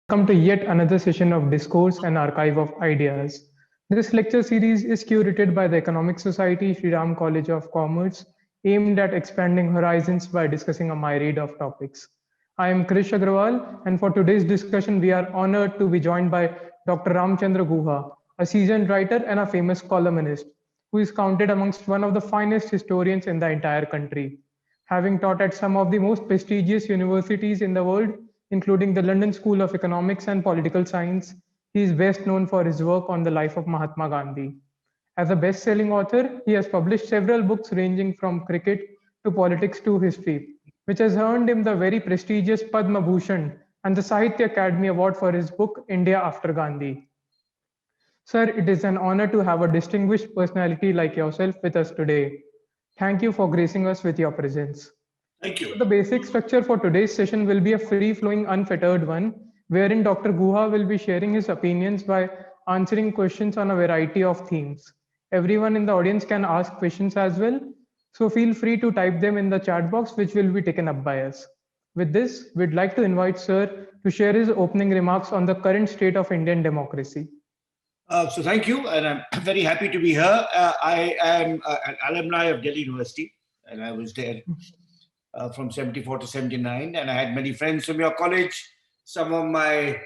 welcome to yet another session of Discourse and Archive of Ideas. This lecture series is curated by the Economic Society Sri Ram College of Commerce, aimed at expanding horizons by discussing a myriad of topics. I am Krish Agrawal, and for today's discussion, we are honored to be joined by Dr. Ramchandra Guha, a seasoned writer and a famous columnist, who is counted amongst one of the finest historians in the entire country. Having taught at some of the most prestigious universities in the world, including the London School of Economics and Political Science, he is best known for his work on the life of Mahatma Gandhi. As a best selling author, he has published several books ranging from cricket to politics to history, which has earned him the very prestigious Padma Bhushan and the Sahitya Academy Award for his book India After Gandhi. Sir, it is an honor to have a distinguished personality like yourself with us today. Thank you for gracing us with your presence. Thank you. The basic structure for today's session will be a free-flowing, unfettered one, wherein Dr. Guha will be sharing his opinions by answering questions on a variety of themes. Everyone in the audience can ask questions as well, so feel free to type them in the chat box, which will be taken up by us. With this, we'd like to invite Sir to share his opening remarks on the current state of Indian democracy. So thank you, and I'm very happy to be here. I am an alumni of Delhi University, and I was there from 74 to 79, and I had many friends from your college. Some of my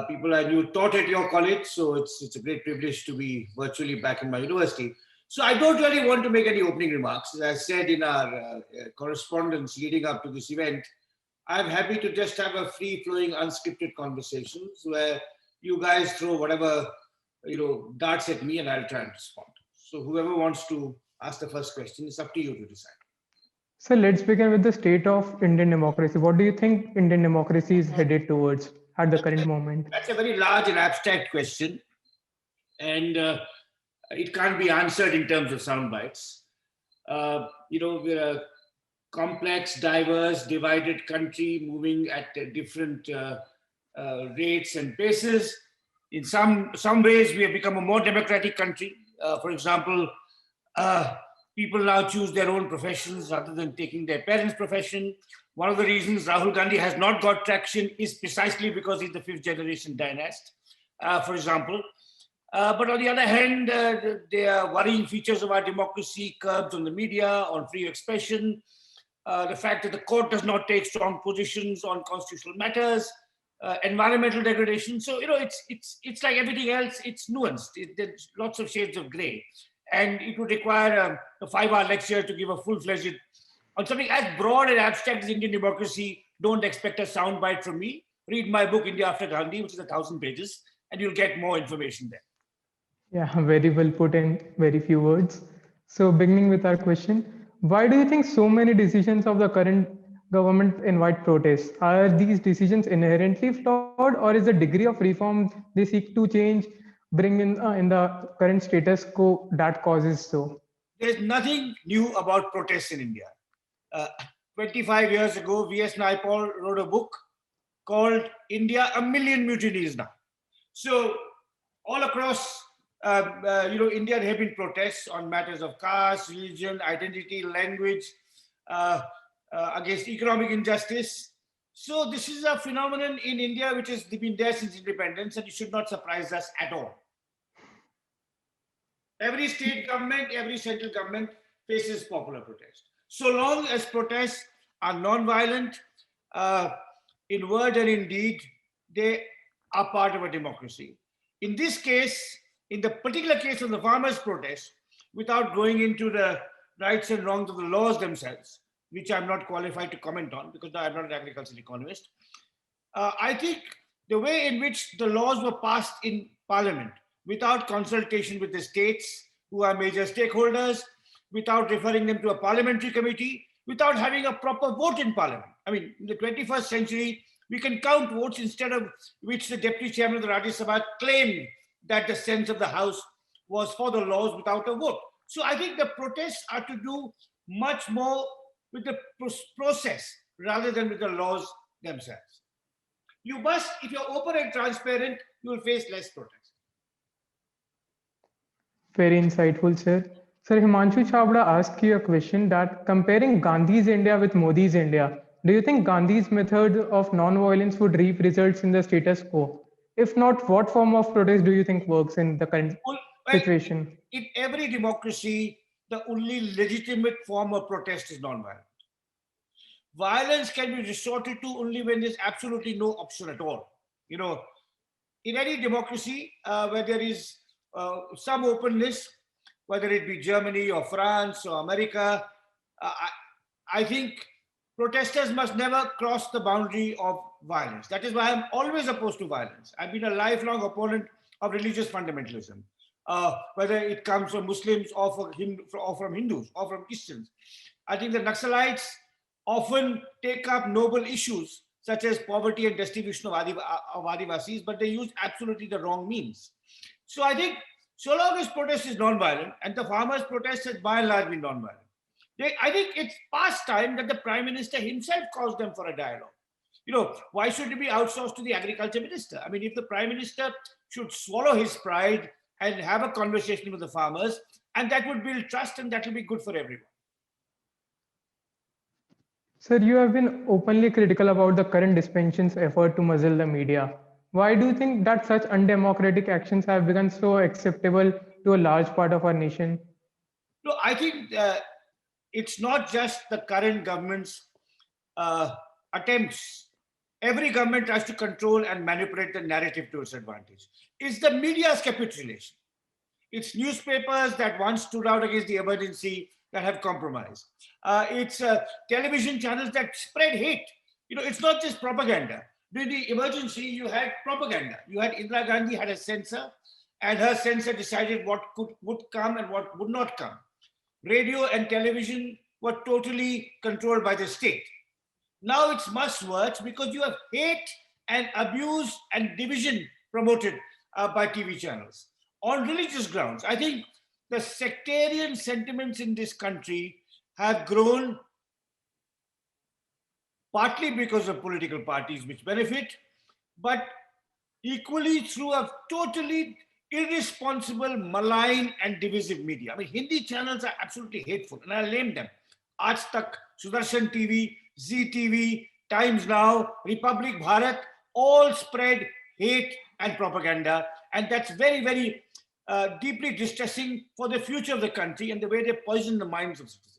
people I knew taught at your college, so it's a great privilege to be virtually back in my university. So I don't really want to make any opening remarks. As I said in our correspondence leading up to this event, I'm happy to just have a free-flowing, unscripted conversations where you guys throw whatever darts at me and I'll try and respond. So whoever wants to ask the first question, it's up to you to decide. So let's begin with the state of Indian democracy. What do you think Indian democracy is headed towards at the current moment? That's a very large and abstract question, and it can't be answered in terms of sound bites. We're a complex, diverse, divided country moving at different rates and paces. In some ways, we have become a more democratic country. For example, people now choose their own professions rather than taking their parents' profession. One of the reasons Rahul Gandhi has not got traction is precisely because he's the fifth generation dynast, for example. But on the other hand, there are worrying features of our democracy, curbs on the media, on free expression, the fact that the court does not take strong positions on constitutional matters, environmental degradation. So, it's like everything else, it's nuanced. There's lots of shades of gray. And it would require a 5-hour lecture to give a full-fledged, on something as broad and abstract as Indian democracy. Don't expect a soundbite from me. Read my book, India After Gandhi, which is 1,000 pages, and you'll get more information there. Yeah, very well put in very few words. So beginning with our question, why do you think so many decisions of the current government invite protests? Are these decisions inherently flawed, or is the degree of reform they seek to change bring in the current status quo that causes so? There's nothing new about protests in India. 25 years ago, V.S. Naipaul wrote a book called India, A Million Mutinies Now. So all across India, there have been protests on matters of caste, religion, identity, language, against economic injustice. So this is a phenomenon in India which has been there since independence, and it should not surprise us at all. Every state government, every central government faces popular protest. So long as protests are non-violent, in word and in deed, they are part of a democracy. In this case, in the particular case of the farmers' protest, without going into the rights and wrongs of the laws themselves, which I'm not qualified to comment on because I'm not an agricultural economist, I think the way in which the laws were passed in Parliament without consultation with the states, who are major stakeholders, without referring them to a parliamentary committee, without having a proper vote in Parliament. I mean, in the 21st century, we can count votes, instead of which the deputy chairman of the Rajya Sabha claimed that the sense of the House was for the laws without a vote. So I think the protests are to do much more with the process rather than with the laws themselves. You must, if you're open and transparent, you will face less protest. Very insightful, sir. Sir, Himanshu Chavda asked you a question that comparing Gandhi's India with Modi's India, Do you think Gandhi's method of non-violence would reap results in the status quo? If not, what form of protest do you think works in the current Well, situation? in every democracy, the only legitimate form of protest is non-violent. Violence can be resorted to only when there's absolutely no option at all. You know, in any democracy where there is some openness, whether it be Germany or France or America, I think protesters must never cross the boundary of violence. That is why I'm always opposed to violence. I've been a lifelong opponent of religious fundamentalism, whether it comes from Muslims or from Hindus or from Christians. I think the Naxalites often take up noble issues such as poverty and destitution of Adivasis, but they use absolutely the wrong means. So I think so long as protest is non-violent, and the farmers' protest has by and large been non-violent, I think it's past time that the Prime Minister himself calls them for a dialogue. You know, why should it be outsourced to the Agriculture Minister? I mean, if the Prime Minister should swallow his pride and have a conversation with the farmers, and that would build trust and that will be good for everyone. Sir, you have been openly critical about the current dispensation's effort to muzzle the media. Why do you think that such undemocratic actions have become so acceptable to a large part of our nation? No, I think it's not just the current government's uh, attempts. Every government tries to control and manipulate the narrative to its advantage. It's the media's capitulation. It's newspapers that once stood out against the emergency that have compromised. It's television channels that spread hate. You know, it's not just propaganda. During the emergency, you had propaganda. You had Indira Gandhi had a censor, and her censor decided what would come and what would not come. Radio and television were totally controlled by the state. Now it's much worse because you have hate and abuse and division promoted by TV channels on religious grounds. I think the sectarian sentiments in this country have grown partly because of political parties which benefit, but equally through a totally irresponsible, malign, and divisive media. I mean, Hindi channels are absolutely hateful, and I'll name them: Aaj Tak, Sudarshan TV, Zee TV, Times Now, Republic Bharat, all spread hate and propaganda, and that's very, very deeply distressing for the future of the country and the way they poison the minds of citizens.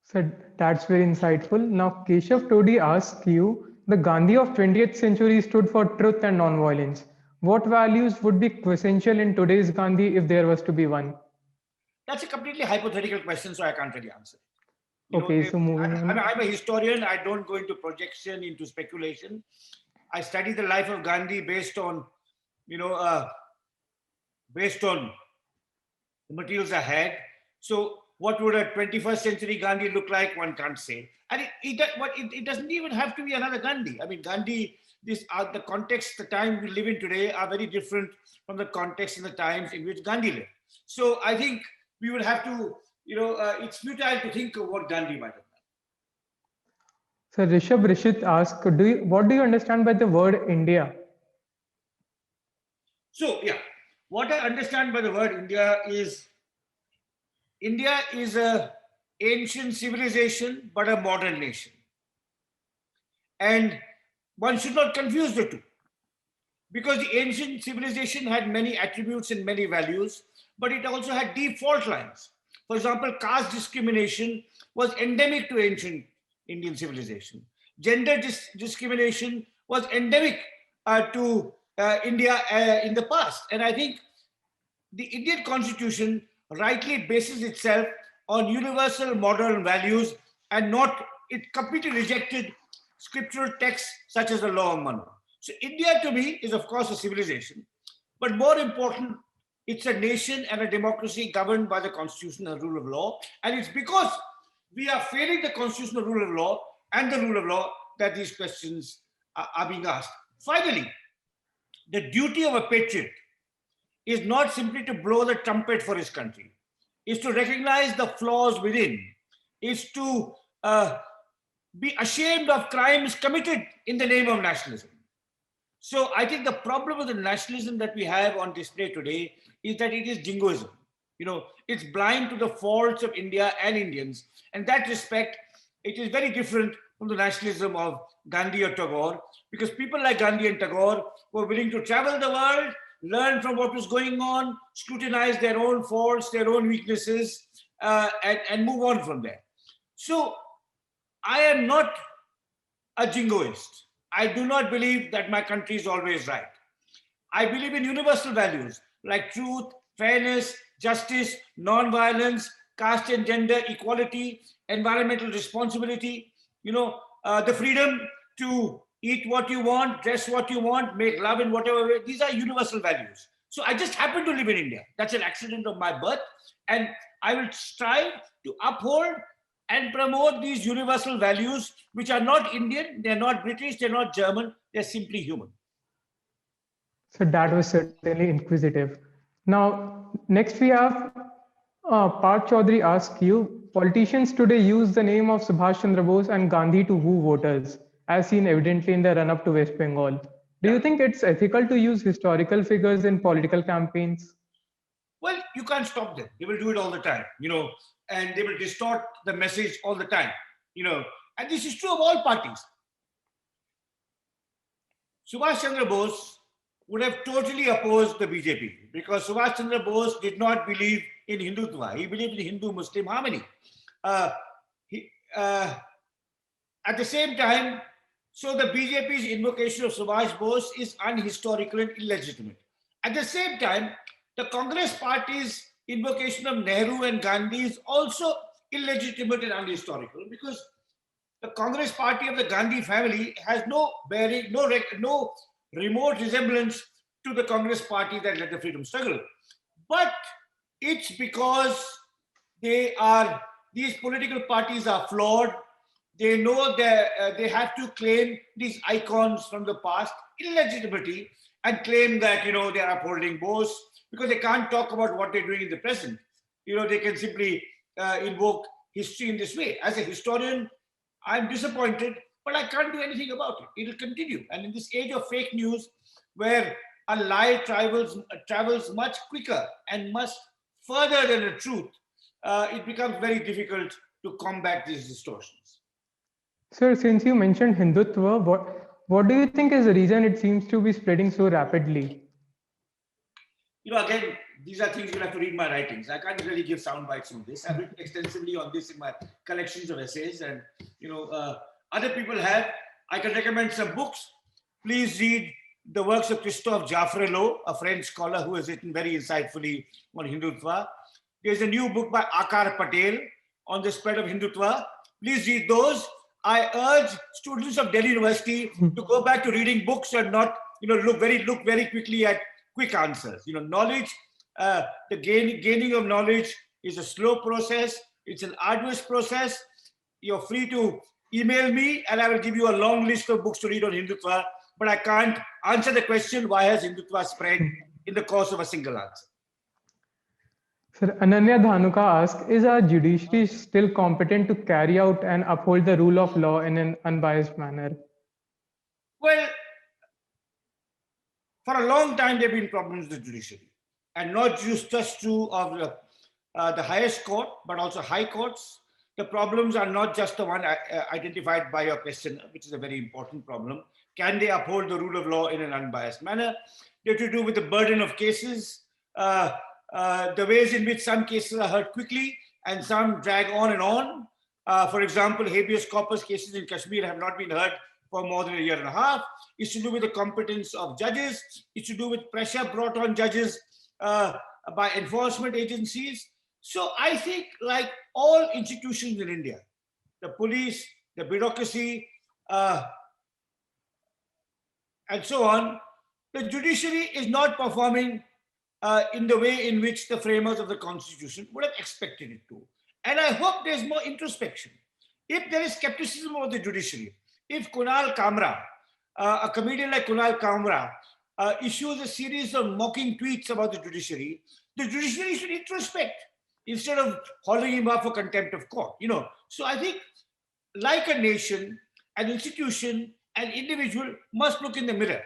So that's very insightful. Now, Keshav Todi asks you, the Gandhi of 20th century stood for truth and non-violence. What values would be quintessential in today's Gandhi if there was to be one? That's a completely hypothetical question, so I can't really answer. Okay, so moving on. I'm a historian. I don't go into projection, into speculation. I study the life of Gandhi based on, based on the materials I had. So, what would a 21st century Gandhi look like? One can't say. And it doesn't even have to be another Gandhi. I mean, Gandhi, the context, the time we live in today are very different from the context and the times in which Gandhi lived. So, I think we would have to, it's futile to think of what Gandhi might have done. So Rishabh Rishit asks, what do you understand by the word India? So, yeah, what I understand by the word India is an ancient civilization, but a modern nation. And one should not confuse the two. Because the ancient civilization had many attributes and many values, but it also had deep fault lines. For example, caste discrimination was endemic to ancient Indian civilization. Gender discrimination was endemic to India in the past. And I think the Indian constitution rightly bases itself on universal moral values and it completely rejected scriptural texts such as the law of Manu. So India to me is of course a civilization, but more important, it's a nation and a democracy governed by the constitution and rule of law. And it's because we are failing the constitutional rule of law and the rule of law that these questions are being asked. Finally, the duty of a patriot is not simply to blow the trumpet for his country, is to recognize the flaws within, is to be ashamed of crimes committed in the name of nationalism. So I think the problem with the nationalism that we have on display today is that it is jingoism. It's blind to the faults of India and Indians. And in that respect, it is very different from the nationalism of Gandhi or Tagore, because people like Gandhi and Tagore were willing to travel the world, learn from what was going on, scrutinize their own faults, their own weaknesses, and move on from there. So I am not a jingoist. I do not believe that my country is always right. I believe in universal values like truth, fairness, justice, non-violence, caste and gender equality, environmental responsibility, the freedom to eat what you want, dress what you want, make love in whatever way. These are universal values. So I just happen to live in India. That's an accident of my birth. And I will strive to uphold and promote these universal values, which are not Indian, they're not British, they're not German, they're simply human. So that was certainly inquisitive. Now, next we have Parth Chaudhary asks you, politicians today use the name of Subhash Chandra Bose and Gandhi to woo voters, as seen evidently in the run-up to West Bengal. Do you think it's ethical to use historical figures in political campaigns? Well, you can't stop them. They will do it all the time, and they will distort the message all the time, and this is true of all parties. Subhash Chandra Bose would have totally opposed the BJP because Subhash Chandra Bose did not believe in Hindutva. He believed in Hindu-Muslim harmony. At the same time, so the BJP's invocation of Subhash Bose is unhistorical and illegitimate. At the same time, the Congress party's invocation of Nehru and Gandhi is also illegitimate and unhistorical because the Congress party of the Gandhi family has no bearing, no remote resemblance to the Congress party that led the freedom struggle. But it's because these political parties are flawed. They know that they have to claim these icons from the past illegitimately and claim that, they are upholding Bose because they can't talk about what they're doing in the present. They can simply invoke history in this way. As a historian, I'm disappointed, but I can't do anything about it. It will continue. And in this age of fake news, where a lie travels much quicker and much further than the truth, it becomes very difficult to combat these distortions. Sir, since you mentioned Hindutva, what do you think is the reason it seems to be spreading so rapidly? Again, these are things you'll have to read my writings. I can't really give sound bites on this. I've written extensively on this in my collections of essays, and other people have. I can recommend some books. Please read the works of Christophe Jaffrelot, a French scholar who has written very insightfully on Hindutva. There's a new book by Akar Patel on the spread of Hindutva. Please read those. I urge students of Delhi University to go back to reading books and not, look very quickly at quick answers. Knowledge, the gaining of knowledge is a slow process. It's an arduous process. You're free to email me and I will give you a long list of books to read on Hindutva, but I can't answer the question, why has Hindutva spread, in the course of a single answer. Sir, Ananya Dhanuka asks, is our judiciary still competent to carry out and uphold the rule of law in an unbiased manner? Well, for a long time, there have been problems with the judiciary, and not just true of the highest court, but also high courts. The problems are not just the one identified by your question, which is a very important problem. Can they uphold the rule of law in an unbiased manner? They have to do with the burden of cases, the ways in which some cases are heard quickly and some drag on and on. For example, habeas corpus cases in Kashmir have not been heard for more than a year and a half. It's to do with the competence of judges. It's to do with pressure brought on judges by enforcement agencies. So I think, like all institutions in India, the police, the bureaucracy, and so on, the judiciary is not performing in the way in which the framers of the Constitution would have expected it to. And I hope there's more introspection. If there is skepticism of the judiciary, if Kunal Kamra, a comedian like Kunal Kamra, issues a series of mocking tweets about the judiciary should introspect instead of hauling him up for contempt of court. So I think, like a nation, an institution, an individual must look in the mirror,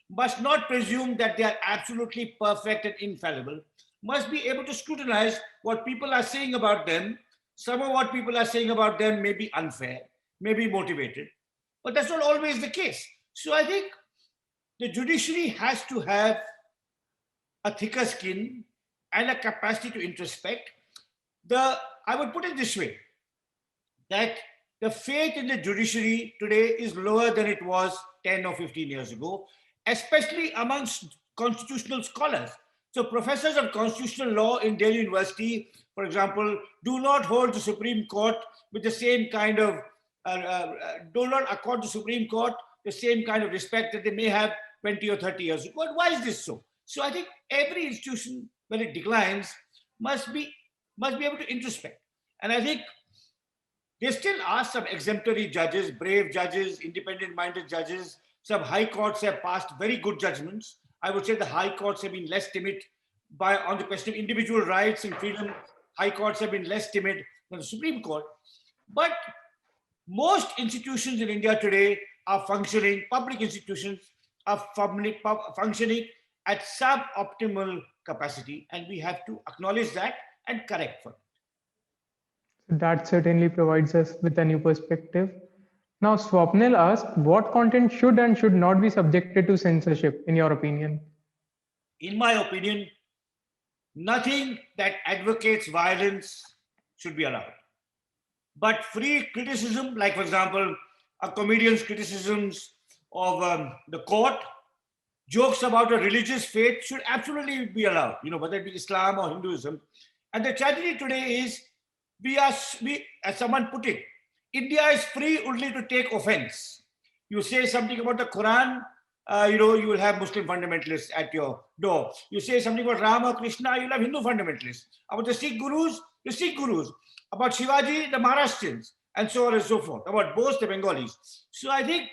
must not presume that they are absolutely perfect and infallible, must be able to scrutinize what people are saying about them, some of what people are saying about them may be unfair, may be motivated, but that's not always the case. So I think the judiciary has to have a thicker skin and a capacity to introspect. I would put it this way, that the faith in the judiciary today is lower than it was 10 or 15 years ago, especially amongst constitutional scholars. So professors of constitutional law in Delhi University, for example, do not hold the Supreme Court with the same kind of, do not accord the Supreme Court the same kind of respect that they may have 20 or 30 years ago. And why is this so? So I think every institution, when it declines, must be able to introspect. And I think there still are some exemplary judges, brave judges, independent-minded judges. Some high courts have passed very good judgments. I would say the high courts have been less timid on the question of individual rights and freedom. High courts have been less timid than the Supreme Court. But most institutions in India today are functioning, public institutions are functioning at suboptimal capacity, and we have to acknowledge that and correct for it. That certainly provides us with a new perspective. Now, Swapnil asked, what content should and should not be subjected to censorship, in your opinion? In my opinion, nothing that advocates violence should be allowed. But free criticism, like, for example, a comedian's criticisms of the court, jokes about a religious faith should absolutely be allowed, whether it be Islam or Hinduism. And the tragedy today is, we, as someone put it, India is free only to take offense. You say something about the Quran, you will have Muslim fundamentalists at your door. You say something about Rama, Krishna, you'll have Hindu fundamentalists. About the Sikh Gurus, the Sikh Gurus. About Shivaji, the Maharashtrians, and so on and so forth. About Bose, the Bengalis. So I think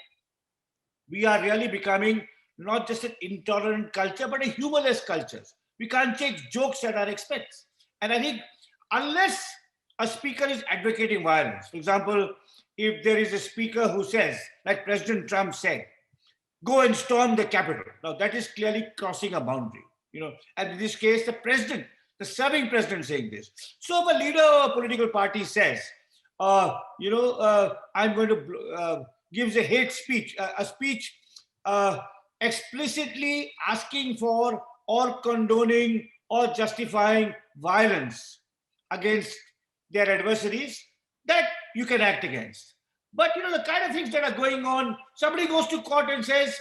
we are really becoming not just an intolerant culture, but a humorless culture. We can't take jokes at our expense. And I think unless a speaker is advocating violence, for example, if there is a speaker who says, like President Trump said, go and storm the Capitol. Now that is clearly crossing a boundary, and in this case, the president, the serving president saying this. So if a leader of a political party says, I'm going to gives a hate speech, a speech explicitly asking for or condoning or justifying violence against their adversaries, that you can act against. But the kind of things that are going on, somebody goes to court and says,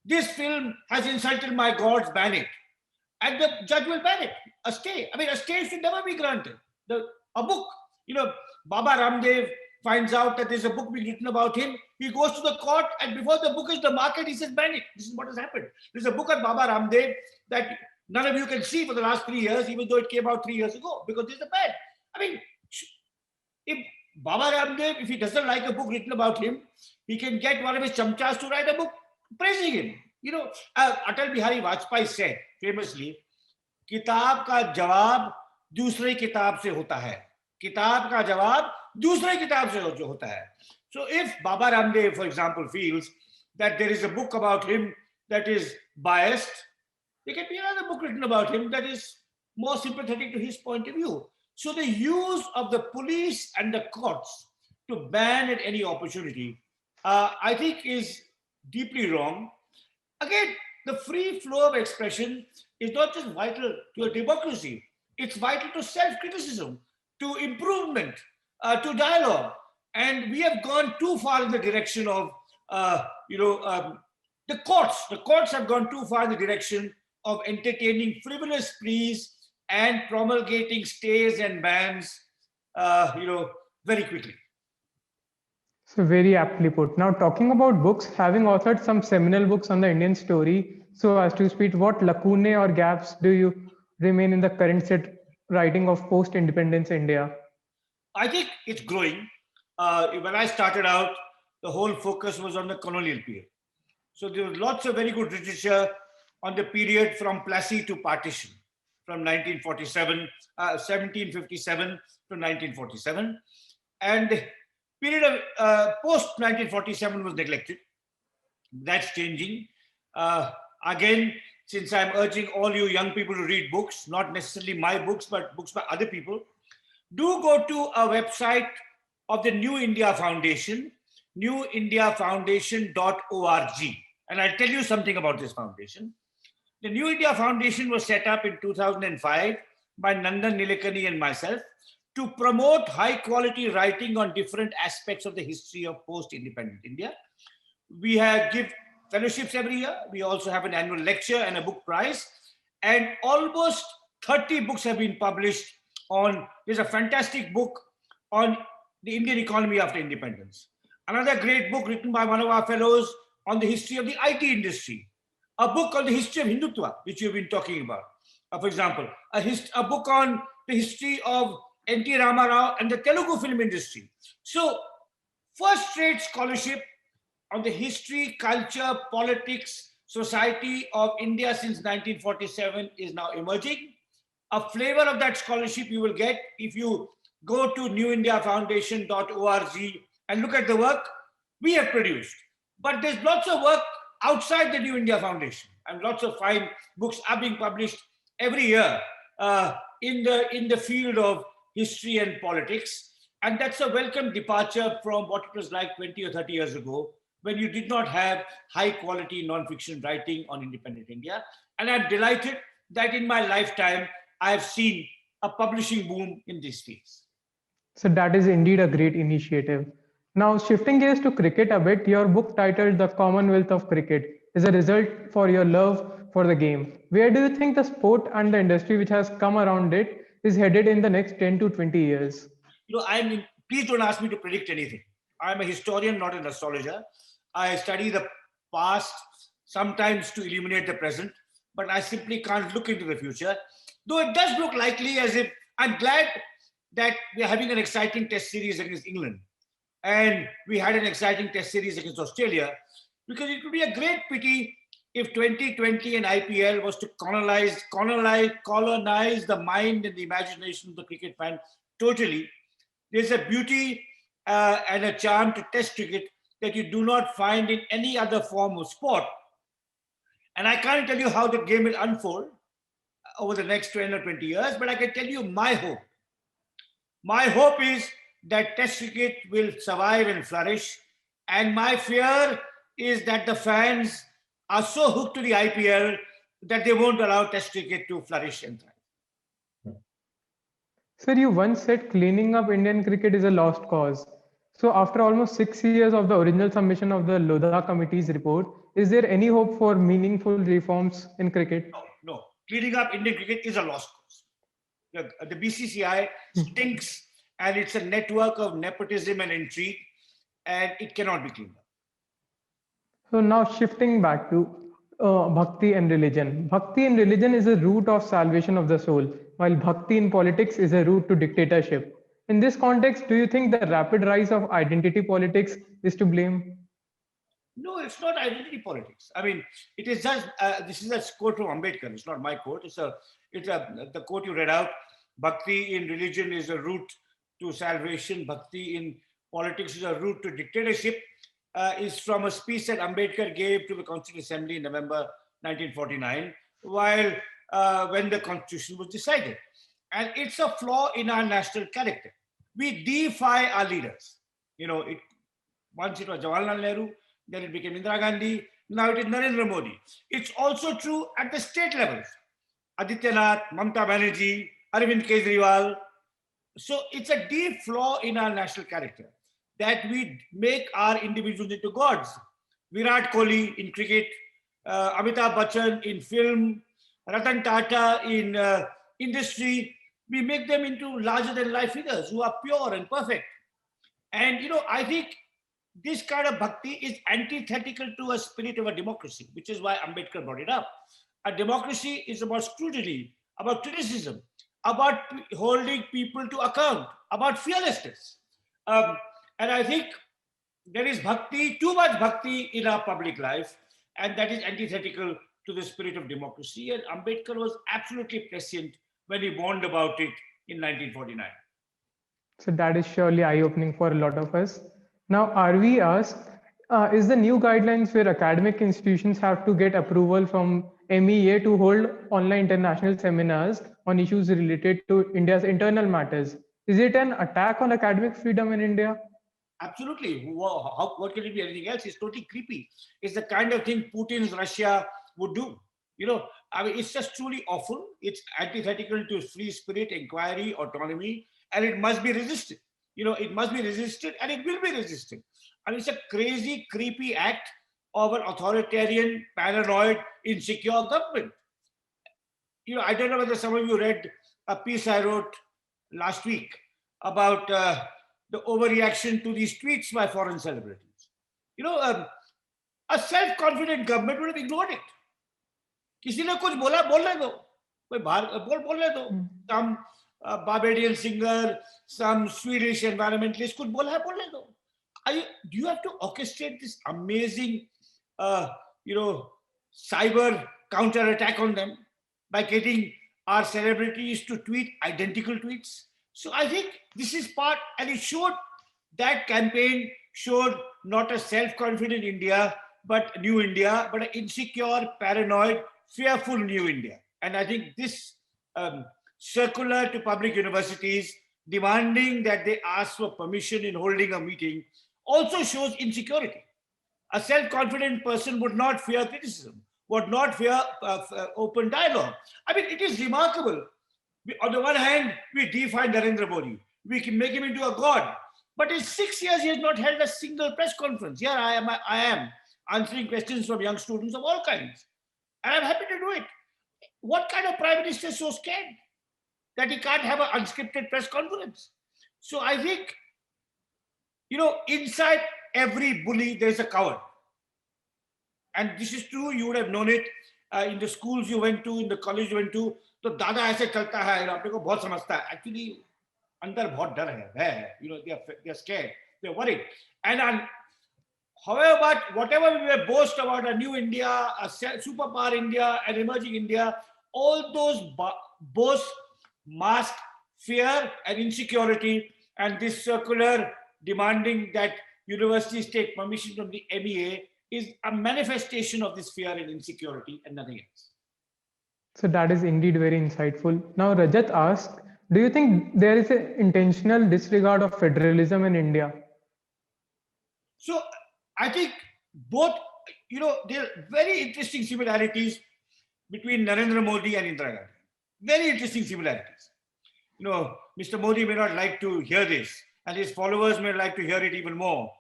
this film has insulted my gods, ban it. And the judge will ban it, a stay. I mean, a stay should never be granted. A book, Baba Ramdev finds out that there's a book being written about him. He goes to the court, and before the book is in the market, he says, ban it. This is what has happened. There's a book on Baba Ramdev that none of you can see for the last 3 years, even though it came out 3 years ago, because there's a ban. I mean, if Baba Ramdev, if he doesn't like a book written about him, he can get one of his chamchas to write a book praising him. Atal Bihari Vajpayee said famously, किताब का जवाब दूसरे किताब से होता है. किताब का जवाब दूसरे किताब से जो होता है. So if Baba Ramdev, for example, feels that there is a book about him that is biased, there can be another book written about him that is more sympathetic to his point of view. So the use of the police and the courts to ban at any opportunity, I think is deeply wrong. Again, the free flow of expression is not just vital to a democracy, it's vital to self-criticism, to improvement, to dialogue. And we have gone too far in the direction of, the courts. The courts have gone too far in the direction of entertaining frivolous pleas and promulgating stays and bans, very quickly. So very aptly put. Now, talking about books, having authored some seminal books on the Indian story, so as to speak, what lacunae or gaps do you remain in the current set writing of post-independence India? I think it's growing. When I started out, the whole focus was on the colonial period. So there was lots of very good literature on the period from Plassey to partition, from 1757 to 1947. And the period of post-1947 was neglected. That's changing. Again, since I'm urging all you young people to read books, not necessarily my books, but books by other people, do go to a website of the New India Foundation, newindiafoundation.org. And I'll tell you something about this foundation. The New India Foundation was set up in 2005 by Nandan Nilekani and myself to promote high quality writing on different aspects of the history of post-independent India. We give fellowships every year. We also have an annual lecture and a book prize. And almost 30 books have been published on, there's a fantastic book on the Indian economy after independence. Another great book written by one of our fellows on the history of the IT industry. A book on the history of Hindutva, which you've been talking about. For example, a book on the history of N.T. Rama Rao and the Telugu film industry. So, first-rate scholarship on the history, culture, politics, society of India since 1947 is now emerging. A flavor of that scholarship you will get if you go to newindiafoundation.org and look at the work we have produced. But there's lots of work outside the New India Foundation, and lots of fine books are being published every year in the field of history and politics. And that's a welcome departure from what it was like 20 or 30 years ago, when you did not have high quality non-fiction writing on independent India. And I'm delighted that in my lifetime, I have seen a publishing boom in these fields. So that is indeed a great initiative. Now, shifting gears to cricket a bit, your book titled The Commonwealth of Cricket is a result for your love for the game. Where do you think the sport and the industry which has come around it is headed in the next 10 to 20 years? Please don't ask me to predict anything. I'm a historian, not an astrologer. I study the past, sometimes to illuminate the present, but I simply can't look into the future. Though it does look likely as if, I'm glad that we're having an exciting test series against England. And we had an exciting test series against Australia, because it would be a great pity if 2020 and IPL was to colonize the mind and the imagination of the cricket fan totally. There's a beauty and a charm to test cricket that you do not find in any other form of sport. And I can't tell you how the game will unfold over the next 10 or 20 years, but I can tell you my hope. My hope is that test cricket will survive and flourish. And my fear is that the fans are so hooked to the IPL that they won't allow test cricket to flourish and thrive. Sir, you once said cleaning up Indian cricket is a lost cause. So after almost 6 years of the original submission of the Lodha Committee's report, is there any hope for meaningful reforms in cricket? No. Cleaning up Indian cricket is a lost cause. The BCCI stinks, and it's a network of nepotism and intrigue, and it cannot be cleaned up. So now shifting back to bhakti and religion. Bhakti in religion is a route of salvation of the soul, while bhakti in politics is a route to dictatorship. In this context, do you think the rapid rise of identity politics is to blame? No, it's not identity politics. I mean, it is just, this is a quote from Ambedkar. It's not my quote. The quote you read out. Bhakti in religion is a route to salvation. Bhakti in politics is a route to dictatorship. Is from a speech that Ambedkar gave to the Constituent Assembly in November 1949, while when the Constitution was decided. And it's a flaw in our national character. We deify our leaders. Once it was Jawaharlal Nehru, then it became Indira Gandhi, now it is Narendra Modi. It's also true at the state levels. Adityanath, Mamta Banerjee, Arvind Kejriwal. So it's a deep flaw in our national character that we make our individuals into gods. Virat Kohli in cricket, Amitabh Bachchan in film, Ratan Tata in industry, we make them into larger than life figures who are pure and perfect. And I think this kind of bhakti is antithetical to a spirit of a democracy, which is why Ambedkar brought it up. A democracy is about scrutiny, about criticism, about holding people to account, about fearlessness. And I think there is bhakti, too much bhakti in our public life, and that is antithetical to the spirit of democracy. And Ambedkar was absolutely prescient when he warned about it in 1949. So that is surely eye-opening for a lot of us. Now, are we asked, is the new guidelines where academic institutions have to get approval from MEA to hold online international seminars on issues related to India's internal matters? Is it an attack on academic freedom in India? Absolutely. What can it be anything else? It's totally creepy. It's the kind of thing Putin's Russia would do. I mean, it's just truly awful. It's antithetical to free spirit, inquiry, autonomy, and it must be resisted. It must be resisted and it will be resisted. And it's a crazy, creepy act of an authoritarian, paranoid, insecure government. I don't know whether some of you read a piece I wrote last week about the overreaction to these tweets by foreign celebrities. A self-confident government would have ignored it. किसी ने कुछ बोला बोलने दो कोई बाहर बोलने दो some Barbadian singer, some Swedish environmentalist कुछ बोला है बोलने दो. Do you have to orchestrate this amazing cyber counter attack on them by getting our celebrities to tweet identical tweets? So I think this is part, and it showed, that campaign showed not a self-confident India, but new India, but an insecure, paranoid, fearful new India. And I think this circular to public universities demanding that they ask for permission in holding a meeting also shows insecurity. A self-confident person would not fear criticism, would not fear open dialogue. I mean, it is remarkable. On the one hand, we define Narendra Modi. We can make him into a god. But in 6 years, he has not held a single press conference. Here I am answering questions from young students of all kinds. And I'm happy to do it. What kind of prime minister is so scared that he can't have an unscripted press conference? So I think, inside every bully, there's a coward. And this is true, you would have known it in the schools you went to, in the college you went to. तो दादा ऐसे चलता है, अपने को बहुत समझता है. Actually, अंदर बहुत डर है. They are scared, they are worried. And however, whatever we may boast about a new India, a superpower India, an emerging India, all those boasts mask fear and insecurity. And this circular demanding that universities take permission from the MEA is a manifestation of this fear and insecurity and nothing else. So that is indeed very insightful. Now, Rajat asked, do you think there is an intentional disregard of federalism in India? So I think both, there are very interesting similarities between Narendra Modi and Indira Gandhi. Very interesting similarities. Mr. Modi may not like to hear this, and his followers may like to hear it even more,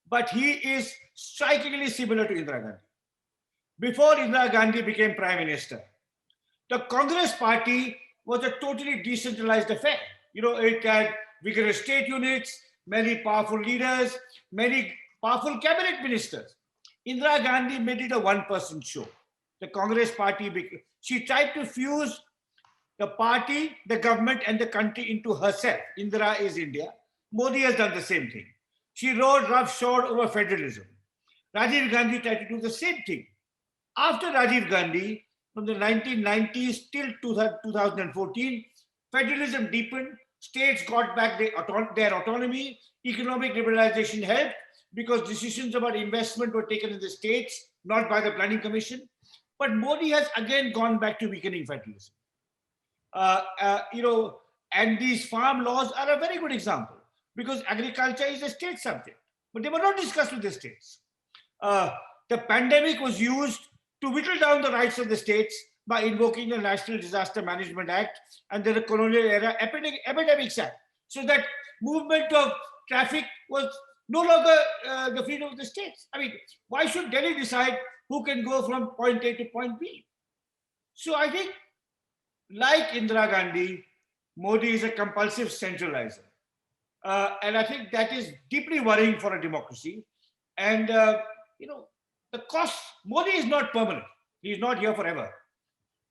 but he is strikingly similar to Indira Gandhi. Before Indira Gandhi became Prime Minister, the Congress party was a totally decentralized affair. It had vigorous state units, many powerful leaders, many powerful cabinet ministers. Indira Gandhi made it a one-person show. The Congress party, she tried to fuse the party, the government, and the country into herself. Indira is India. Modi has done the same thing. She rode roughshod over federalism. Rajiv Gandhi tried to do the same thing. After Rajiv Gandhi, from the 1990s till 2014, federalism deepened, states got back their autonomy, economic liberalization helped because decisions about investment were taken in the states, not by the Planning Commission. But Modi has again gone back to weakening federalism. And these farm laws are a very good example because agriculture is a state subject, but they were not discussed with the states. The pandemic was used to whittle down the rights of the states by invoking the National Disaster Management Act and the Colonial Era Epidemics Act, so that movement of traffic was no longer the freedom of the states. I mean, why should Delhi decide who can go from point A to point B? So I think, like Indira Gandhi, Modi is a compulsive centralizer. And I think that is deeply worrying for a democracy. And, the cost, Modi is not permanent. He is not here forever.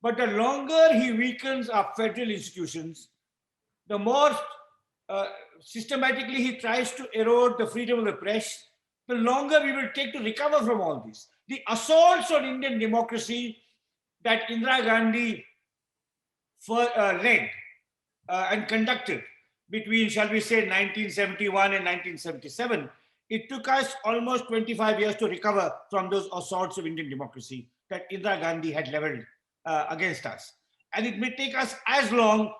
But the longer he weakens our federal institutions, the more systematically he tries to erode the freedom of the press, the longer we will take to recover from all this. The assaults on Indian democracy that Indira Gandhi led and conducted between, shall we say, 1971 and 1977, it took us almost 25 years to recover from those assaults of Indian democracy that Indira Gandhi had leveled against us. And it may take us as long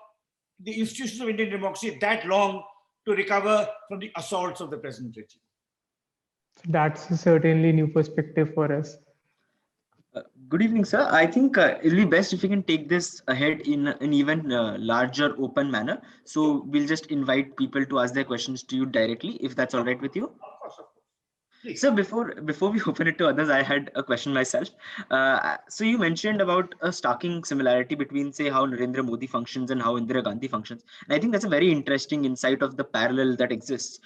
the institutions of Indian democracy that long to recover from the assaults of the present regime. That's certainly new perspective for us. Good evening, sir. I think it'll be best if we can take this ahead in an even larger open manner. So we'll just invite people to ask their questions to you directly, if that's all right with you. Of course, of course. Please. So before we open it to others, I had a question myself. So you mentioned about a starking similarity between, say, how Narendra Modi functions and how Indira Gandhi functions. And I think that's a very interesting insight of the parallel that exists.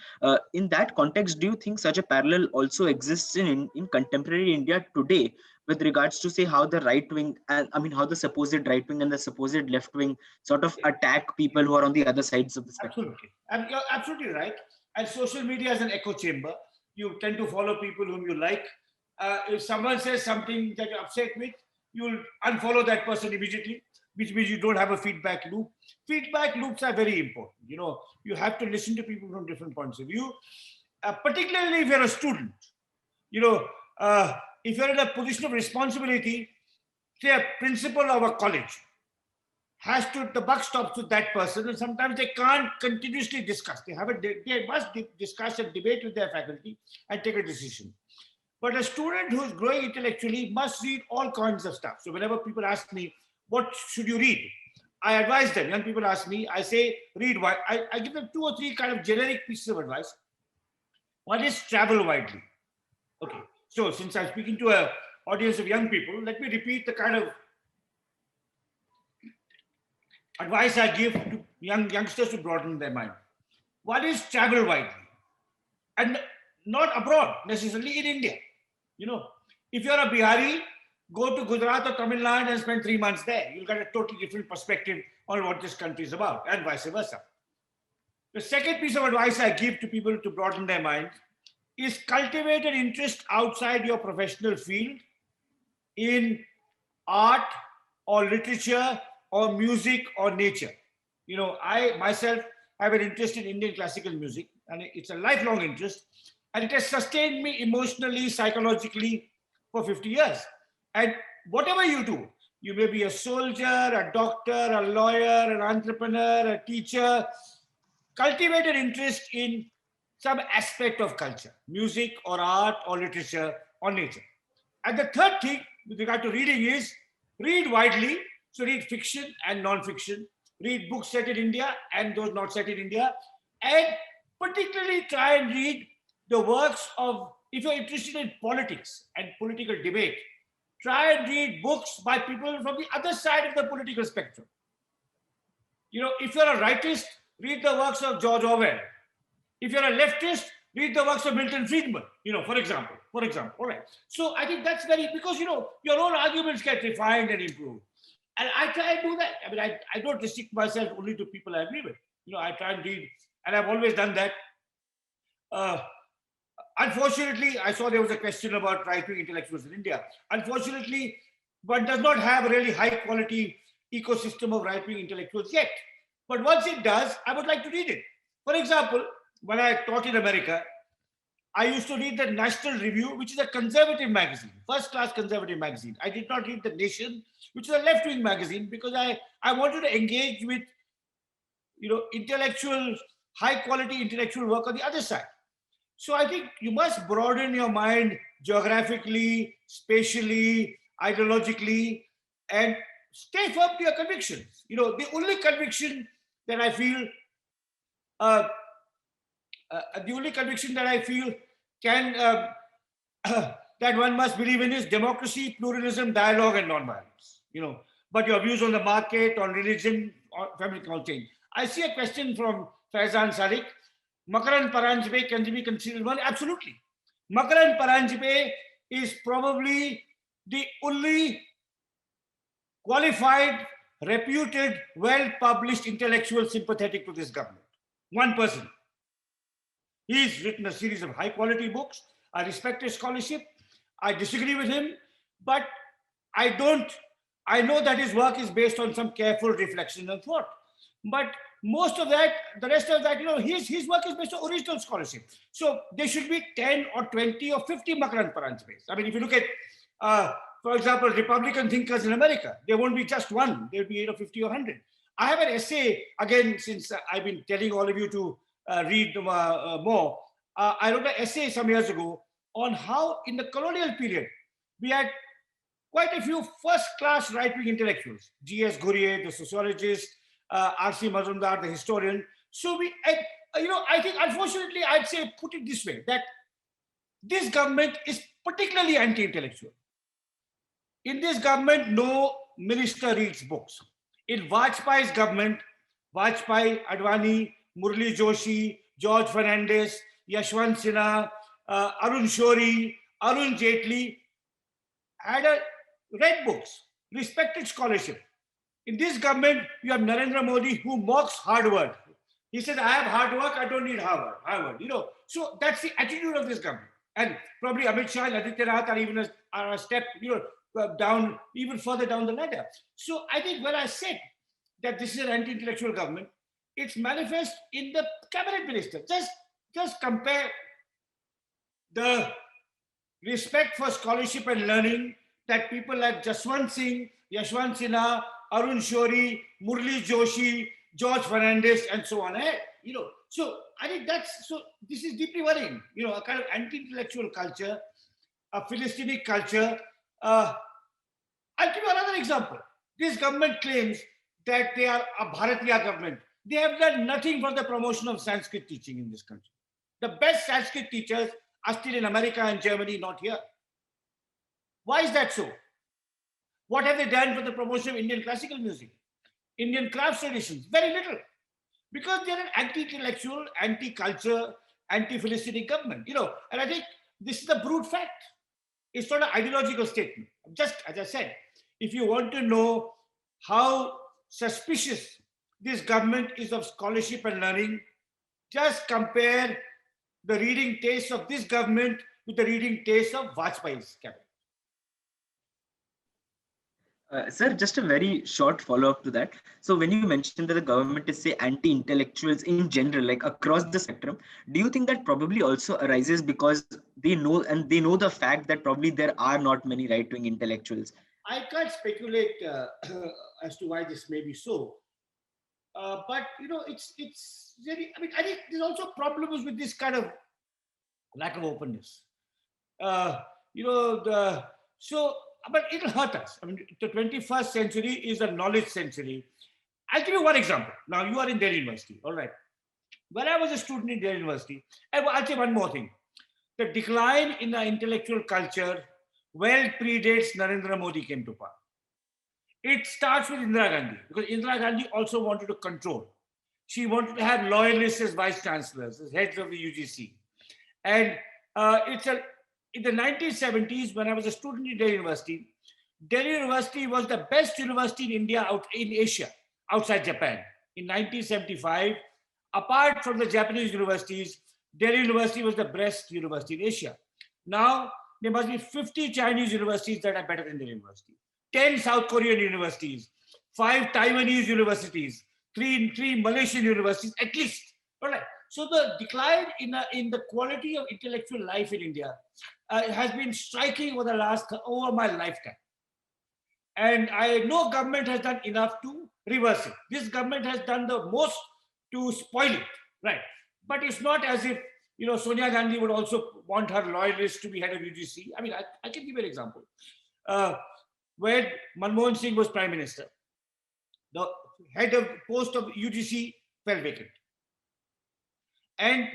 In that context, do you think such a parallel also exists in contemporary India today, with regards to, say, how the right wing, and I mean, how the supposed right wing and the supposed left wing sort of attack people who are on the other sides of the spectrum? Absolutely. And you're absolutely right. And social media is an echo chamber. You tend to follow people whom you like. If someone says something that you're upset with, you'll unfollow that person immediately, which means you don't have a feedback loop. Feedback loops are very important. You know, you have to listen to people from different points of view, particularly if you're a student. You know, if you're in a position of responsibility, say a principal of a college, the buck stops with that person, and sometimes they can't continuously discuss. They must discuss and debate with their faculty and take a decision. But a student who's growing intellectually must read all kinds of stuff. So whenever people ask me, what should you read? I advise them. Young people ask me, I say, read. I give them 2 or 3 kind of generic pieces of advice. One is travel widely. Okay. So since I'm speaking to an audience of young people, let me repeat the kind of advice I give to youngsters to broaden their mind. One is travel widely, and not abroad, necessarily in India. You know, if you're a Bihari, go to Gujarat or Tamil Nadu and spend 3 months there. You'll get a totally different perspective on what this country is about, and vice versa. The second piece of advice I give to people to broaden their mind is cultivate an interest outside your professional field in art or literature or music or nature. You know, I myself have an interest in Indian classical music, and it's a lifelong interest, and it has sustained me emotionally, psychologically for 50 years. And whatever you do, you may be a soldier, a doctor, a lawyer, an entrepreneur, a teacher, cultivate an interest in some aspect of culture, music or art or literature or nature. And the third thing with regard to reading is read widely. So read fiction and non-fiction, read books set in India and those not set in India, and particularly try and read the works of, if you're interested in politics and political debate, try and read books by people from the other side of the political spectrum. You know, if you're a rightist, read the works of George Orwell. If you're a leftist, read the works of Milton Friedman, you know, for example, all right. So I think that's because, you know, your own arguments get refined and improved. And I try and do that. I mean, I don't restrict myself only to people I agree with. You know, I try and read, and I've always done that. Unfortunately, I saw there was a question about right-wing intellectuals in India. Unfortunately, one does not have a really high-quality ecosystem of right-wing intellectuals yet. But once it does, I would like to read it. For example, when I taught in America, I used to read the National Review, which is a conservative magazine, first-class conservative magazine. I did not read The Nation, which is a left-wing magazine, because I wanted to engage with, you know, intellectual, high-quality intellectual work on the other side. So I think you must broaden your mind geographically, spatially, ideologically, and stay firm to your convictions. You know, the only conviction that I feel can that one must believe in is democracy, pluralism, dialogue, and non-violence. You know, but your views on the market, on religion, or family can all change. I see a question from Faizan Sadiq. Makaran Paranjpe can be considered one? Absolutely. Makaran Paranjpe is probably the only qualified, reputed, well-published intellectual sympathetic to this government. One person. He's written a series of high-quality books. I respect his scholarship. I disagree with him, but I know that his work is based on some careful reflection and thought. But most of that, the rest of that, you know, his work is based on original scholarship. So there should be 10 or 20 or 50 Makaran Paranjpes. I mean, if you look at, for example, Republican thinkers in America, there won't be just one. There'll be 8 or 50 or 100. I have an essay, again, since I've been telling all of you to read more. I wrote an essay some years ago on how in the colonial period, we had quite a few first-class right-wing intellectuals, G.S. Ghurye, the sociologist, R.C. Mazumdar, the historian. So I think, unfortunately, I'd say, put it this way, that this government is particularly anti-intellectual. In this government, no minister reads books. In Vajpayee's government, Vajpayee, Advani, Murli Joshi, George Fernandes, Yashwant Sinha, Arun Shourie, Arun Jaitley had read books, respected scholarship. In this government, you have Narendra Modi, who mocks hard work. He says, I have hard work, I don't need Harvard. So that's the attitude of this government. And probably Amit Shah and Aditya Rath are a step, down, even further down the ladder. So I think when I said that this is an anti-intellectual government, it's manifest in the cabinet minister. Just compare the respect for scholarship and learning that people like Jaswant Singh, Yashwant Sinha, Arun Shourie, Murli Joshi, George Fernandes, and so on. So I think this is deeply worrying. A kind of anti-intellectual culture, a Philistinic culture. I'll give you another example. This government claims that they are a Bharatiya government. They have done nothing for the promotion of Sanskrit teaching in this country. The best Sanskrit teachers are still in America and Germany, not here. Why is that so? What have they done for the promotion of Indian classical music, Indian craft traditions? Very little. Because they're an anti-intellectual, anti-culture, anti-Philistinic government. And I think this is a brute fact. It's not an ideological statement. Just as I said, if you want to know how suspicious this government is of scholarship and learning, just compare the reading taste of this government with the reading taste of Vajpayee's cabinet. Sir, just a very short follow-up to that. So when you mentioned that the government is, say, anti-intellectuals in general, like across the spectrum, do you think that probably also arises because they know the fact that probably there are not many right-wing intellectuals? I can't speculate as to why this may be so. But, it's very, I think there's also problems with this kind of lack of openness. But it'll hurt us. I mean, the 21st century is a knowledge century. I'll give you one example. Now, you are in Delhi University, all right. When I was a student in Delhi University, I'll say one more thing. The decline in the intellectual culture well predates Narendra Modi came to power. It starts with Indira Gandhi, because Indira Gandhi also wanted to control. She wanted to have loyalists as vice chancellors, as heads of the UGC. And in the 1970s, when I was a student in Delhi University was the best university in India, in Asia, outside Japan. In 1975, apart from the Japanese universities, Delhi University was the best university in Asia. Now, there must be 50 Chinese universities that are better than Delhi University, 10 South Korean universities, 5 Taiwanese universities, 3 Malaysian universities, at least. All right. So the decline in the quality of intellectual life in India has been striking over my lifetime. And no government has done enough to reverse it. This government has done the most to spoil it, right? But it's not as if, Sonia Gandhi would also want her loyalists to be head of UGC. I mean, I can give you an example. When Manmohan Singh was prime minister, the head of post of UGC fell vacant. And,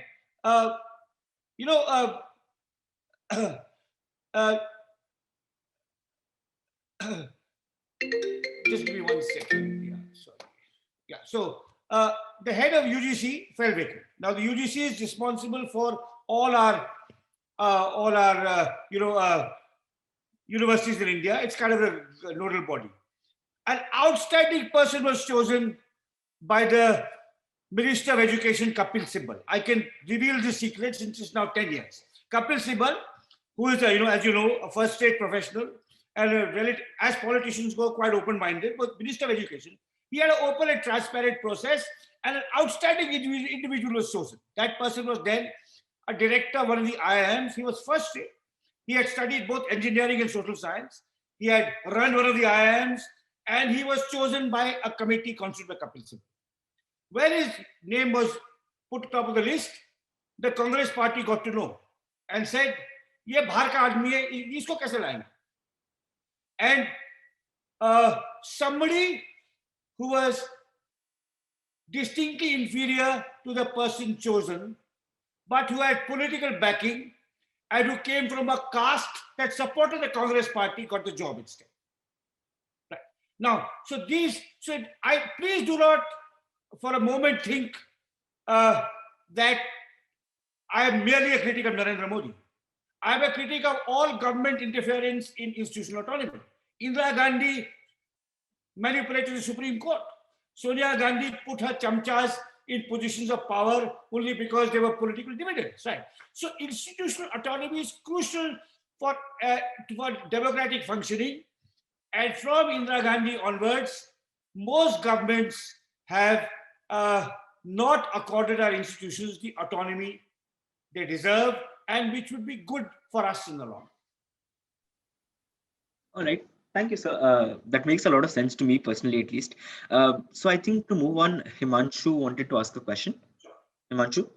just give me 1 second. Yeah, sorry. Yeah, so the head of UGC fell vacant. Now the UGC is responsible for all our universities in India. It's kind of a nodal body. An outstanding person was chosen by the Minister of Education, Kapil Sibal. I can reveal this secret since it's now 10 years. Kapil Sibal, who is, as you know, a first-rate professional and as politicians go, quite open-minded, but Minister of Education, he had an open and transparent process, and an outstanding individual was chosen. That person was then a director of one of the IIMs. He was first-rate. He had studied both engineering and social science. He had run one of the IIMs. and he was chosen by a committee constituted by Kapil Sibal. When his name was put top of the list, the Congress party got to know and said, "ये बाहर का आदमी है, इसको कैसे लाएंगे?" And somebody who was distinctly inferior to the person chosen, but who had political backing and who came from a caste that supported the Congress party, got the job instead. Right. Now, so please do not for a moment think that I am merely a critic of Narendra Modi. I am a critic of all government interference in institutional autonomy. Indira Gandhi manipulated the Supreme Court. Sonia Gandhi put her chamchas in positions of power only because they were political dividends, right? So institutional autonomy is crucial for democratic functioning. And from Indira Gandhi onwards, most governments have not accorded our institutions the autonomy they deserve and which would be good for us in the long run. All right. Thank you, sir. That makes a lot of sense to me personally, at least. So I think to move on, Himanshu wanted to ask a question. Himanshu?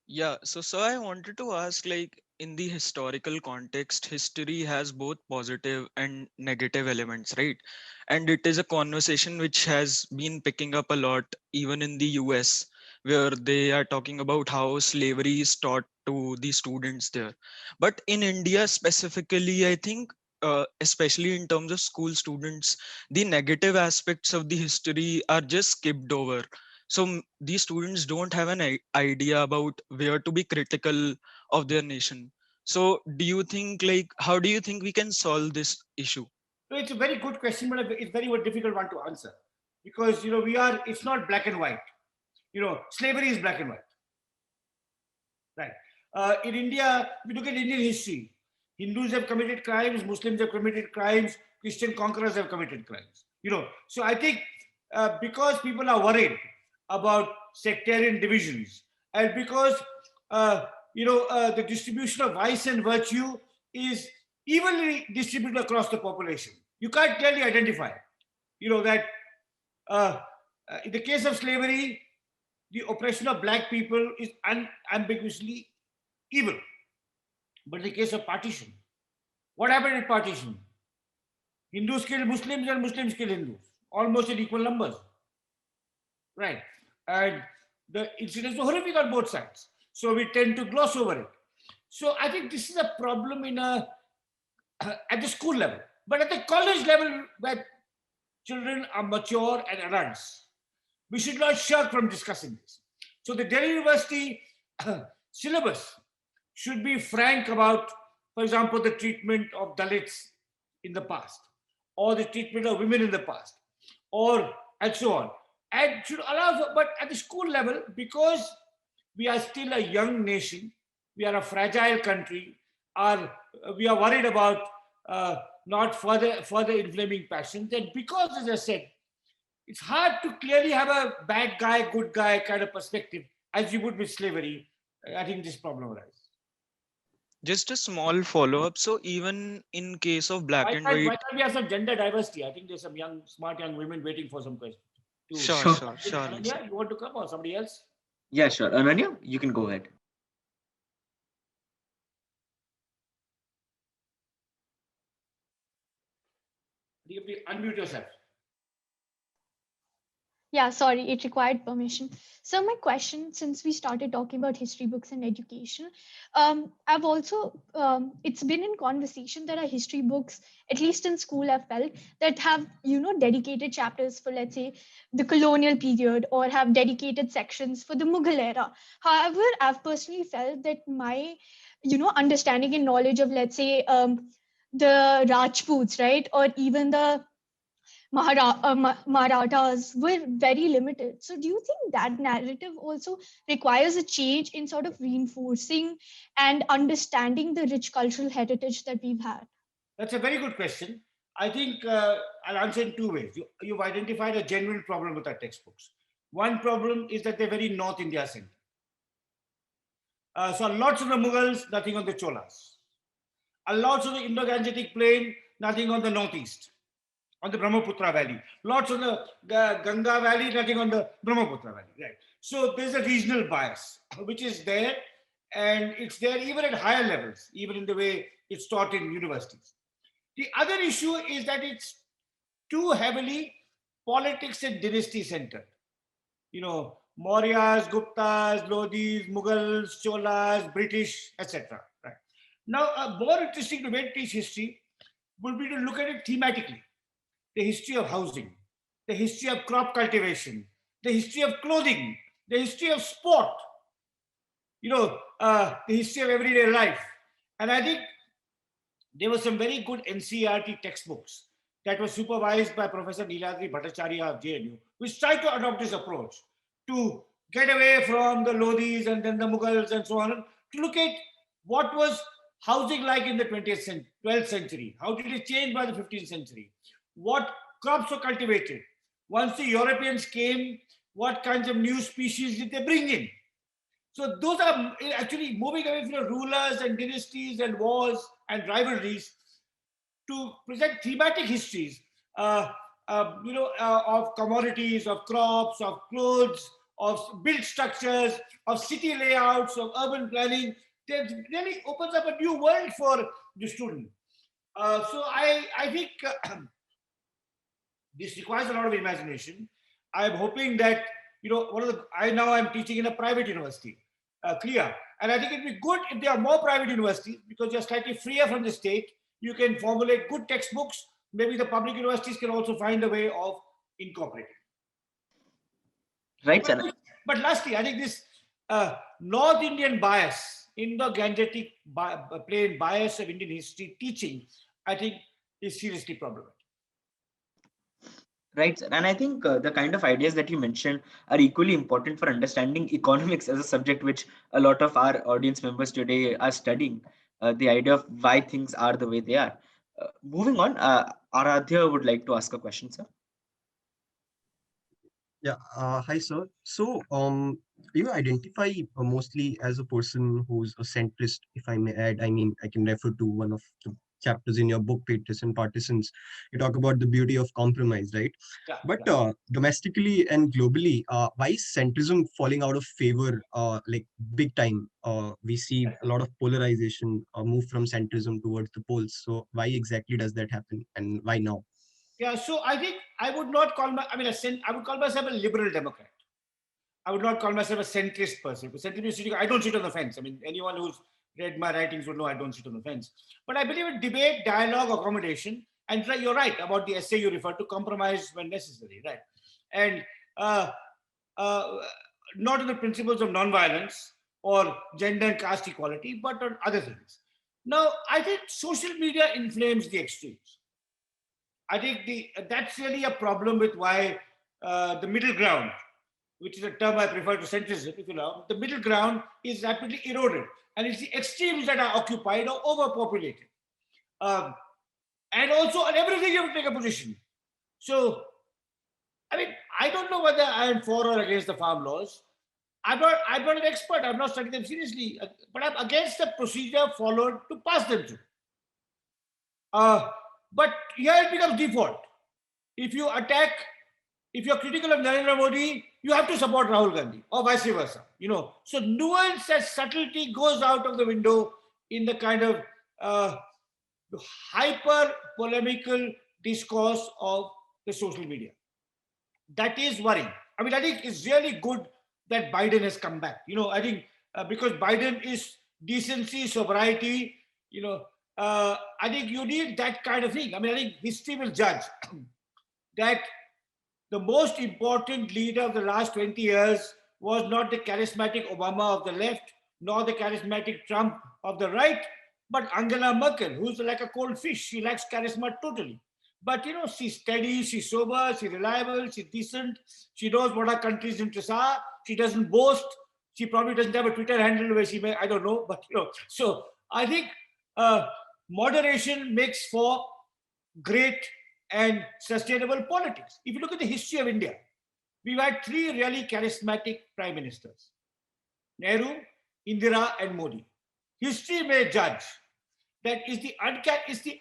Yeah, so sir, I wanted to ask, like, in the historical context, history has both positive and negative elements, right? And it is a conversation which has been picking up a lot, even in the US, where they are talking about how slavery is taught to the students there. But in India specifically, I think, especially in terms of school students, the negative aspects of the history are just skipped over. So these students don't have an idea about where to be critical of their nation. So do you think, like, how do you think we can solve this issue? So it's a very good question, but it's very difficult one to answer because it's not black and white. Slavery is black and white, right? In India, if you look at Indian history, Hindus have committed crimes, Muslims have committed crimes, Christian conquerors have committed crimes. So I think because people are worried about sectarian divisions and because the distribution of vice and virtue is evenly distributed across the population. You can't clearly identify, that in the case of slavery, the oppression of black people is unambiguously evil. But in the case of partition, what happened in partition? Hindus killed Muslims and Muslims killed Hindus, almost in equal numbers. Right. And the incidents were horrific on both sides. So we tend to gloss over it. So I think this is a problem at the school level. But at the college level, where children are mature and adults, we should not shirk from discussing this. So the Delhi University syllabus should be frank about, for example, the treatment of Dalits in the past, or the treatment of women in the past, and so on. And should allow, but at the school level, because we are still a young nation, we are a fragile country, we are worried about not further inflaming passions. And because, as I said, it's hard to clearly have a bad guy, good guy kind of perspective, as you would with slavery. I think this problem arises. Just a small follow-up. So even in case of black and white, why can't we have some gender diversity? I think there's some smart young women waiting for some questions. Sure. Ananya, you want to come or somebody else? Yeah, sure. Ananya, you can go ahead. You unmute yourself. Yeah, sorry, it required permission. So my question, since we started talking about history books and education, I've also, it's been in conversation that our history books, at least in school, I've felt that have, dedicated chapters for, let's say, the colonial period or have dedicated sections for the Mughal era. However, I've personally felt that my, understanding and knowledge of, let's say, the Rajputs, right, or even the Marathas were very limited. So do you think that narrative also requires a change in sort of reinforcing and understanding the rich cultural heritage that we've had? That's a very good question. I think I'll answer in two ways. You've identified a genuine problem with our textbooks. One problem is that they're very North India centered. So lots of the Mughals, nothing on the Cholas. Lots of the Indo-Gangetic plain, nothing on the Northeast. on the Brahmaputra Valley. Lots on the Ganga Valley, nothing on the Brahmaputra Valley, right? So there's a regional bias, which is there, and it's there even at higher levels, even in the way it's taught in universities. The other issue is that it's too heavily politics and dynasty centered. You know, Mauryas, Guptas, Lodhis, Mughals, Cholas, British, etc. Right. Now, a more interesting way to teach history would be to look at it thematically. The history of housing, the history of crop cultivation, the history of clothing, the history of sport, the history of everyday life. And I think there were some very good NCERT textbooks that were supervised by Professor Niladri Bhattacharya of JNU, which tried to adopt this approach to get away from the Lodhis and then the Mughals and so on, to look at what was housing like in the 12th century. How did it change by the 15th century? What crops were cultivated? Once the Europeans came, what kinds of new species did they bring in? So those are actually moving away from the rulers and dynasties and wars and rivalries to present thematic histories, of commodities, of crops, of clothes, of built structures, of city layouts, of urban planning. That really opens up a new world for the student. So I think this requires a lot of imagination. I'm hoping that, I'm teaching in a private university, CLIA, and I think it'd be good if there are more private universities because you're slightly freer from the state. You can formulate good textbooks. Maybe the public universities can also find a way of incorporating. Right, sir. But lastly, I think this North Indian bias, Indo-Gangetic plain bias of Indian history teaching, I think is seriously problematic. Right, sir. And I think the kind of ideas that you mentioned are equally important for understanding economics as a subject, which a lot of our audience members today are studying. The idea of why things are the way they are. Moving on, Aradhya would like to ask a question, sir. Yeah, hi, sir. So, you identify mostly as a person who's a centrist, if I may add. I mean, I can refer to one of the chapters in your book, Patriots and Partisans. You talk about the beauty of compromise, right? Yeah, But yeah. Domestically and globally, why is centrism falling out of favor, like big time? We see a lot of polarization, move from centrism towards the poles. So, why exactly does that happen, and why now? Yeah, so I think I would not call I would call myself a liberal Democrat. I would not call myself a centrist person. I don't sit on the fence. I mean, anyone who's read my writings would know I don't sit on the fence. But I believe in debate, dialogue, accommodation. And you're right about the essay you referred to, compromise when necessary, right? And uh, not on the principles of nonviolence or gender and caste equality, but on other things. Now, I think social media inflames the extremes. I think that's really a problem with why the middle ground, which is a term I prefer to centrism, if you know, the middle ground is rapidly eroded. And it's the extremes that are occupied or overpopulated. And also on everything you have to take a position. So, I mean, I don't know whether I am for or against the farm laws. I'm not an expert. I've not studied them seriously. But I'm against the procedure followed to pass them through. But here it becomes default. If you're critical of Narendra Modi, you have to support Rahul Gandhi or vice versa. So nuance and subtlety goes out of the window in the kind of hyper polemical discourse of the social media. That is worrying. I mean, I think it's really good that Biden has come back. I think because Biden is decency, sobriety, I think you need that kind of thing. I mean, I think history will judge that the most important leader of the last 20 years was not the charismatic Obama of the left, nor the charismatic Trump of the right, but Angela Merkel, who's like a cold fish. She lacks charisma totally. But, she's steady, she's sober, she's reliable, she's decent. She knows what our country's interests are. She doesn't boast. She probably doesn't have a Twitter handle where she may, I don't know. But, so I think moderation makes for great and sustainable politics. If you look at the history of India, we've had three really charismatic prime ministers: Nehru, Indira, and Modi. History may judge that is the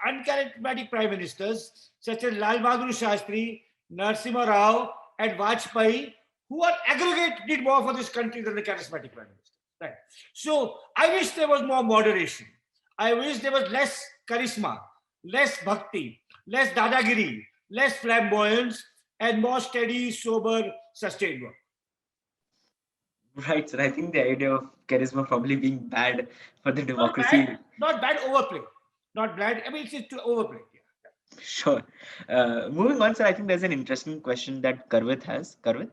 uncharismatic prime ministers such as Lal Bahadur Shastri, Narasimha Rao, and Vajpayee, who are aggregate did more for this country than the charismatic prime minister. Right. So I wish there was more moderation. I wish there was less charisma, less bhakti, less dadagiri, less flamboyance, and more steady, sober, sustained work. Right, sir. I think the idea of charisma probably being bad for the democracy. Not bad, overplay. Not bad. I mean, it's to overplay. Yeah. Sure. Moving on, sir, I think there's an interesting question that Karvit has. Karvit?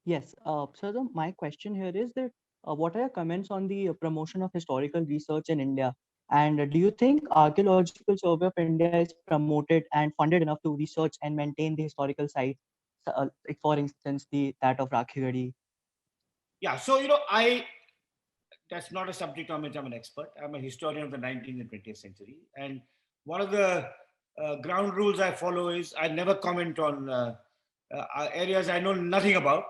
Yes. So my question here is that what are your comments on the promotion of historical research in India? And do you think Archaeological Survey of India is promoted and funded enough to research and maintain the historical sites? Like for instance, that of Rakhigadi. Yeah. So that's not a subject on which I'm an expert. I'm a historian of the 19th and 20th century, and one of the ground rules I follow is I never comment on areas I know nothing about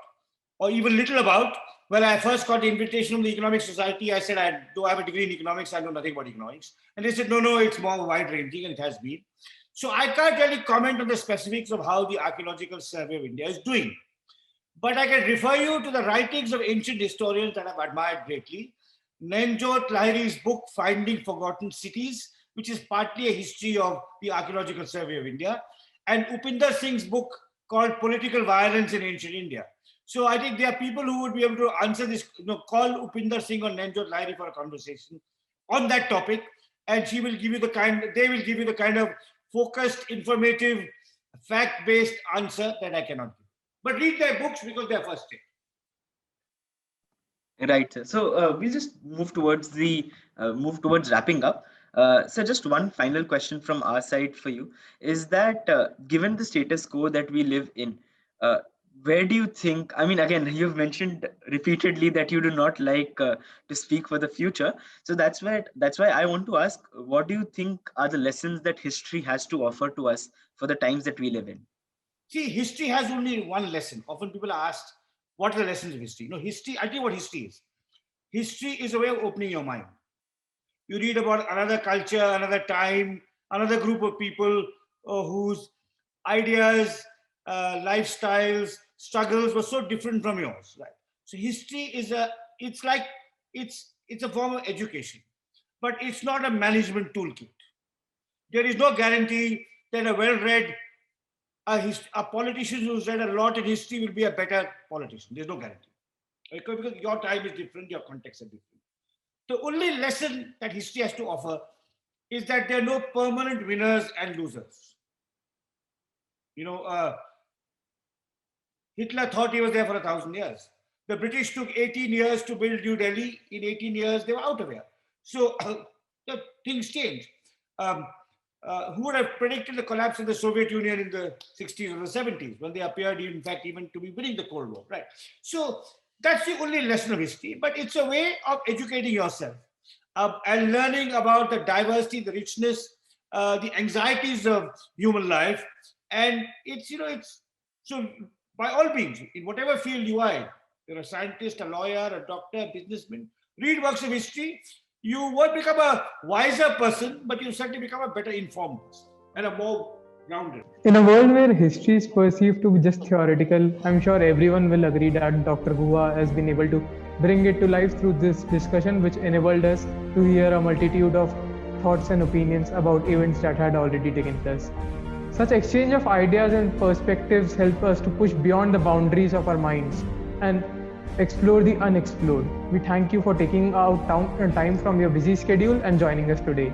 or even little about. When I first got the invitation from the Economic Society, I said, I do have a degree in economics, I know nothing about economics. And they said, no, it's more wide-ranging, and it has been. So I can't really comment on the specifics of how the Archaeological Survey of India is doing. But I can refer you to the writings of ancient historians that I've admired greatly. Nainjot Lahiri's book, Finding Forgotten Cities, which is partly a history of the Archaeological Survey of India, and Upinder Singh's book called Political Violence in Ancient India. So I think there are people who would be able to answer this, call Upinder Singh or Nainjot Lahiri for a conversation on that topic, and they will give you the kind of focused, informative, fact-based answer that I cannot give. But read their books because they're first rate. Right. So we just move towards wrapping up. So just one final question from our side for you is that given the status quo that we live in, where do you think, I mean, again, you've mentioned repeatedly that you do not like to speak for the future. So that's why I want to ask, what do you think are the lessons that history has to offer to us for the times that we live in? See, history has only one lesson. Often people are asked, what are the lessons of history? History, I'll tell you what history is. History is a way of opening your mind. You read about another culture, another time, another group of people whose ideas, lifestyles, struggles were so different from yours, right? So history is it's a form of education, but it's not a management toolkit. There is no guarantee that a well-read, a politician who's read a lot in history will be a better politician. There's no guarantee. Because your time is different, your context is different. The only lesson that history has to offer is that there are no permanent winners and losers. Hitler thought he was there for 1,000 years. The British took 18 years to build New Delhi. In 18 years, they were out of here. So the things change. Who would have predicted the collapse of the Soviet Union in the 60s or the 70s when they appeared, in fact, even to be winning the Cold War, right? So that's the only lesson of history, but it's a way of educating yourself and learning about the diversity, the richness, the anxieties of human life. And so by all means, in whatever field you are, you're a scientist, a lawyer, a doctor, a businessman, read works of history. You won't become a wiser person, but you certainly become a better informed person and a more grounded. In a world where history is perceived to be just theoretical, I'm sure everyone will agree that Dr. Guha has been able to bring it to life through this discussion, which enabled us to hear a multitude of thoughts and opinions about events that had already taken place. Such exchange of ideas and perspectives help us to push beyond the boundaries of our minds and explore the unexplored. We thank you for taking out time from your busy schedule and joining us today.